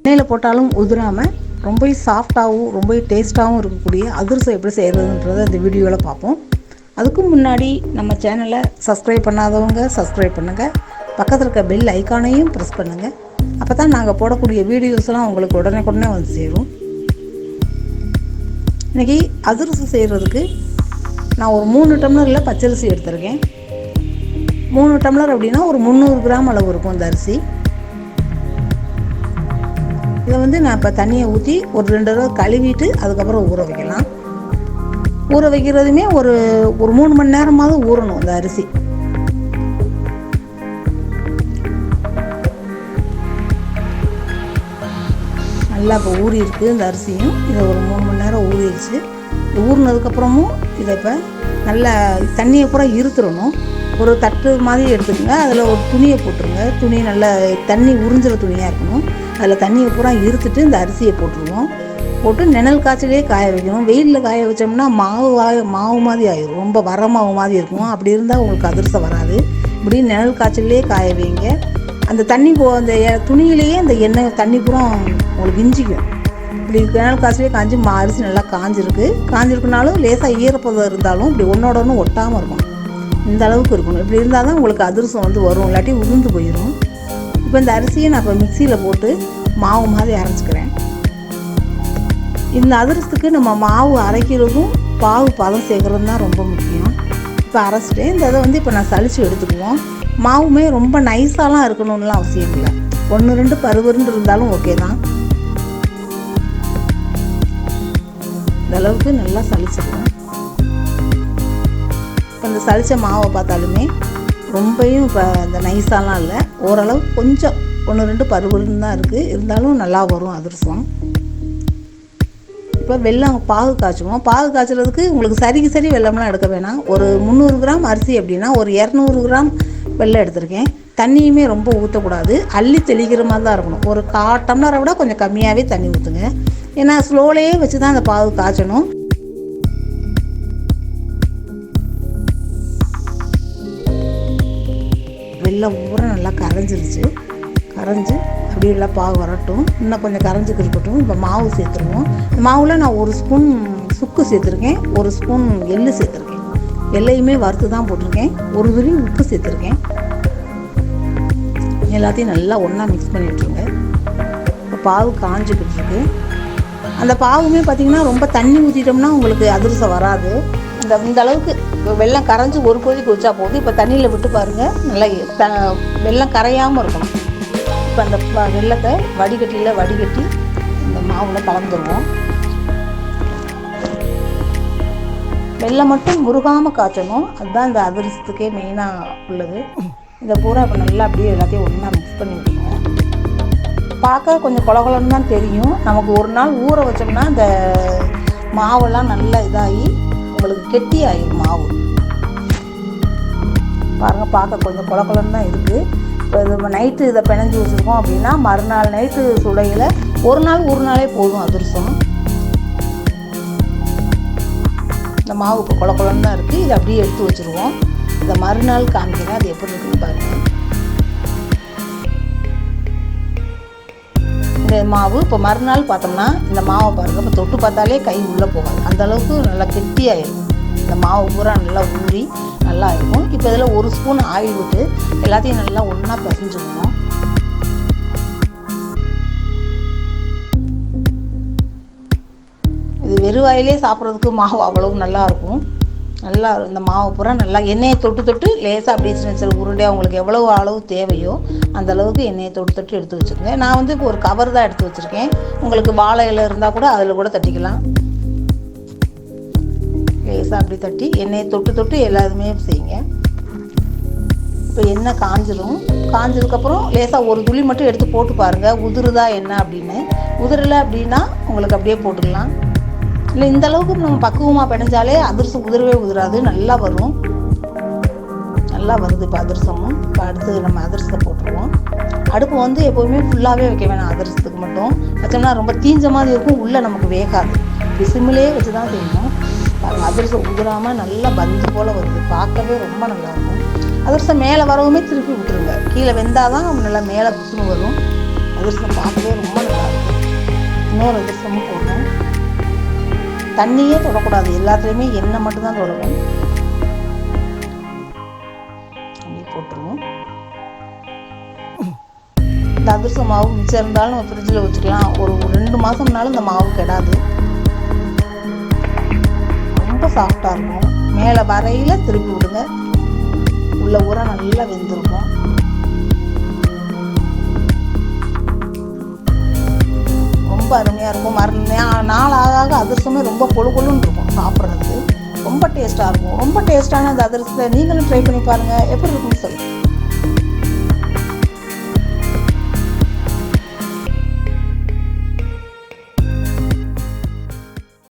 எண்ணெயில் போட்டாலும் உதிராமல் ரொம்ப சாஃப்டாகவும் ரொம்ப டேஸ்ட்டாகவும் இருக்கக்கூடிய அதிரசம் எப்படி செய்கிறதுன்றதை இந்த வீடியோவில் பார்ப்போம். அதுக்கு முன்னாடி நம்ம சேனலை சப்ஸ்கிரைப் பண்ணாதவங்க சப்ஸ்கிரைப் பண்ணுங்கள், பக்கத்தில் இருக்க பெல் ஐக்கானையும் ப்ரெஸ் பண்ணுங்கள். அப்போ தான் நாங்கள் போடக்கூடிய வீடியோஸ்லாம் உங்களுக்கு உடனே வந்து சேரும். இன்றைக்கி அதிரசம் செய்கிறதுக்கு நான் ஒரு 3 டம்ளரில் பச்சரிசி எடுத்திருக்கேன். 3 டம்ளர் அப்படின்னா ஒரு 300 கிராம் அளவு இருக்கும் இந்த அரிசி. இதை நான் இப்போ தண்ணியை ஊற்றி ஒரு 2 தடவை கழுவிட்டு அதுக்கப்புறம் ஊற வைக்கலாம். ஊற வைக்கிறதுமே ஒரு 3 மணி நேரமாவது ஊறணும் இந்த அரிசி. நல்லா இப்போ ஊறி இருக்குது இந்த அரிசியும். இதை ஒரு 3 மணி நேரம் ஊறிடுச்சு. ஊறினதுக்கப்புறமும் இதை இப்போ நல்லா தண்ணியை பூரா இருத்துடணும். ஒரு தட்டு மாதிரி எடுத்துக்கோங்க, அதில் ஒரு துணியை போட்டுருங்க. துணி நல்லா தண்ணி உறிஞ்சிற துணியாக இருக்கணும். அதில் தண்ணியை பூரா இருத்துட்டு இந்த அரிசியை போட்டுருவோம். போட்டு நிழல் காய்ச்சலே காய வைக்கணும். வெயிலில் காய வச்சோம்னா மாவு மாதிரி ஆயிடும், ரொம்ப வர மாவு மாதிரி இருக்கும். அப்படி இருந்தால் உங்களுக்கு அதிரசம் வராது. இப்படி நிழல் காய்ச்சலே காய வைங்க. அந்த தண்ணி அந்த துணியிலேயே அந்த எண்ணெய் தண்ணி பூரா உங்களுக்கு இஞ்சிக்கும். இப்படி நிழல் காய்ச்சலே காஞ்சி அரிசி நல்லா காஞ்சிருக்குனாலும் லேசாக ஈரப்பதம் இருந்தாலும் இப்படி ஒன்றோட ஒன்று ஒட்டாமல் இருக்கும். இந்த அளவுக்கு இருக்கணும். இப்படி இருந்தால் தான் உங்களுக்கு அதிரசம் வரும், இல்லாட்டி உதிர்ந்து போயிடும். இப்போ இந்த அரிசியை நான் இப்போ மிக்சியில் போட்டு மாவு மாதிரி அரைச்சிக்கிறேன். இந்த அதிரசத்துக்கு நம்ம மாவு அரைக்கிறதும் பாவு பதம் சேர்க்குறதும் தான் ரொம்ப முக்கியம். இப்போ அரைச்சிட்டு இந்த இதை இப்போ நான் சலித்து எடுத்துக்குவோம். மாவுமே ரொம்ப நைஸாலாம் இருக்கணும்லாம் அவசியம் இல்லை. 1-2 பருவருன்னு இருந்தாலும் ஓகே தான். இந்த அளவுக்கு நல்லா சலிச்சிடுவோம். இப்போ இந்த சலித்த மாவை பார்த்தாலுமே ரொம்பவும் இப்போ இந்த நைஸாலாம் இல்லை, ஓரளவு கொஞ்சம் 1-2 பருவருன்னு தான் இருக்குது. இருந்தாலும் நல்லா வரும் அதிரசம். இப்போ வெல்லம் பாகு காய்ச்சுவோம். பாகு காய்ச்சறதுக்கு உங்களுக்கு சரி வெல்லம்லாம் எடுக்க வேணாம். ஒரு 300 கிராம் அரிசி அப்படின்னா ஒரு 200 கிராம் வெல்லம் எடுத்திருக்கேன். தண்ணியுமே ரொம்ப ஊற்றக்கூடாது, அள்ளி தெளிக்கிற மாதிரி தான் இருக்கணும். ஒரு 1/4 டம்ளரை விட கொஞ்சம் கம்மியாகவே தண்ணி ஊற்றுங்க. ஏன்னா ஸ்லோலேயே வச்சு தான் அந்த பாகு காய்ச்சணும். வெல்லம் ஊற நல்லா கரைஞ்சிருச்சு. கரைஞ்சி அப்படியே எல்லாம் பாகு வரட்டும். இன்னும் கொஞ்சம் கரைஞ்சிக்கு இருக்கட்டும். இப்போ மாவு சேர்த்துருவோம். இந்த மாவில் நான் 1 ஸ்பூன் சுக்கு சேர்த்துருக்கேன், 1 ஸ்பூன் எள்ளு சேர்த்துருக்கேன். எல்லையுமே வறுத்து தான் போட்டிருக்கேன். 1 துளி உப்பு சேர்த்துருக்கேன். எல்லாத்தையும் நல்லா ஒன்றா மிக்ஸ் பண்ணி விட்டுருங்க. இப்போ பாவு காஞ்சிக்கிட்டு இருக்கு. அந்த பாவுமே பார்த்திங்கன்னா ரொம்ப தண்ணி ஊற்றிட்டோம்னா உங்களுக்கு அதிரசம் வராது. இந்த அளவுக்கு வெல்லம் கரைஞ்சி ஒரு கொதிக்கு வச்சா போதும். இப்போ தண்ணியில் விட்டு பாருங்கள், நல்லா வெல்லம் கரையாமல் இருக்கணும். இப்போ அந்த வெல்லத்தை வடிகட்டி இந்த மாவில் கலந்துருவோம். வெல்லம் மட்டும் முருகாமல் காய்ச்சணும். அதுதான் இந்த அதிரசத்துக்கே மெயினாக உள்ளது. இதை பூரா இப்போ நல்லா அப்படியே எல்லாத்தையும் ஒன்றா மிக்ஸ் பண்ணி விட்டுருவோம். பார்க்க கொஞ்சம் கொலகொலன்னு தான் தெரியும். நமக்கு ஒரு நாள் ஊற வச்சோம்னா இந்த மாவெல்லாம் நல்லா இதாகி உங்களுக்கு கெட்டி ஆகிடும் மாவு. பாருங்கள், பார்க்க கொஞ்சம் கொலகொலன்னு தான் இருக்குது. இப்போ இது நைட்டு இதை பிணைஞ்சி வச்சுருக்கோம் அப்படின்னா மறுநாள் நைட்டு சுடையில் ஒரு நாளே போதும் அதிரசம். இந்த மாவு இப்போ கொலன்னு தான் இருக்குது. இதை அப்படியே எடுத்து வச்சுருவோம். இதை மறுநாள் காமிக்கிறேன் அது எப்படி இருக்குன்னு பாருங்கள். இந்த மாவு இப்போ மறுநாள் பார்த்தோம்னா இந்த மாவை பாருங்கள், இப்போ தொட்டு பார்த்தாலே கை உள்ளே போகாது, அந்தளவுக்கு நல்லா கெட்டியாகிடும். இந்த மாவு பூரா நல்லா ஊறி நல்லா இருக்கும். இப்போ இதில் 1 ஸ்பூன் ஆயில் விட்டு எல்லாத்தையும் நல்லா ஒன்றா பிசைஞ்சுக்கணும். இது வெறும் வாயிலே சாப்பிட்றதுக்கு மாவு அவ்வளவு நல்லாயிருக்கும். நல்லா இந்த மாவு பூரா நல்லா எண்ணெயை தொட்டு லேசாக அப்படியே சின்ன உருண்டையாக உங்களுக்கு எவ்வளோ அளவு தேவையோ அந்த அளவுக்கு எண்ணெயை தொட்டு எடுத்து வச்சுருங்க. நான் இப்போ ஒரு கவர் தான் எடுத்து வச்சுருக்கேன். உங்களுக்கு வாழை இலை இருந்தால் கூட அதில் கூட தட்டிக்கலாம். லேசாக அப்படி தட்டி எண்ணெயை தொட்டு எல்லாருமே செய்யுங்க. இப்போ எண்ணெய் காஞ்சதுக்கப்புறம் லேசாக 1 துளி மட்டும் எடுத்து போட்டு பாருங்கள் உதிருதா என்ன அப்படின்னு. உதிரலை அப்படின்னா உங்களுக்கு அப்படியே போட்டுக்கலாம். இல்லை இந்த அளவுக்கு நம்ம பக்குவமாக பிணைஞ்சாலே அதிரசம் உதிராது, நல்லா வரும். நல்லா வருது இப்போ அதிரசமும். இப்போ அடுத்து நம்ம அதிரசத்தை போட்டுருவோம். அடுப்பு எப்போவுமே ஃபுல்லாகவே வைக்க வேணாம். அதிரசத்துக்கு மட்டும் வச்சோம்னா ரொம்ப தீஞ்ச மாதிரி இருக்கும், உள்ளே நமக்கு வேகாது. சிம்மிலே வச்சு தான் செய்யணும். அதிரசம் உதிராமல் நல்லா பந்து போல் வருது, பார்க்கவே ரொம்ப நல்லாயிருக்கும். அதிரசம் மேலே வரவுமே திருப்பி விட்டுருங்க. கீழே வெந்தால் தான் நல்லா மேலே புசுன்னு வரும். அது அதிரசம் பார்க்கவே ரொம்ப நல்லாயிருக்கும். இன்னொரு அதிரசமும் போடணும். தண்ணியே தொடக்கூடாது, எல்லாத்துலேயுமே எண்ணெய் மட்டும்தான் தொடரும். அப்படியே போட்டுருவோம். இந்த அதிரச மாவு மிச்சம் இருந்தாலும் நம்ம ஃப்ரிட்ஜில் வச்சுக்கலாம். ஒரு 2 மாதம்னாலும் இந்த மாவு கெடாது. ரொம்ப சாஃப்டாக இருக்கும். மேலே வரையில் திருப்பி விடுங்க, உள்ள ஊற நல்லா வெந்திருக்கும். ரொம்ப அருமையாக இருக்கும். நாள் ஆக அதிரசமே ரொம்ப கொழு கொழுன்னு இருக்கும். சாப்பிட்றதுக்கு ரொம்ப டேஸ்ட்டாக இருக்கும். ரொம்ப டேஸ்ட்டான அந்த அதிரசத்தை நீங்களும் ட்ரை பண்ணி பாருங்கள். எப்படி இருக்குன்னு சொல்லுங்கள்.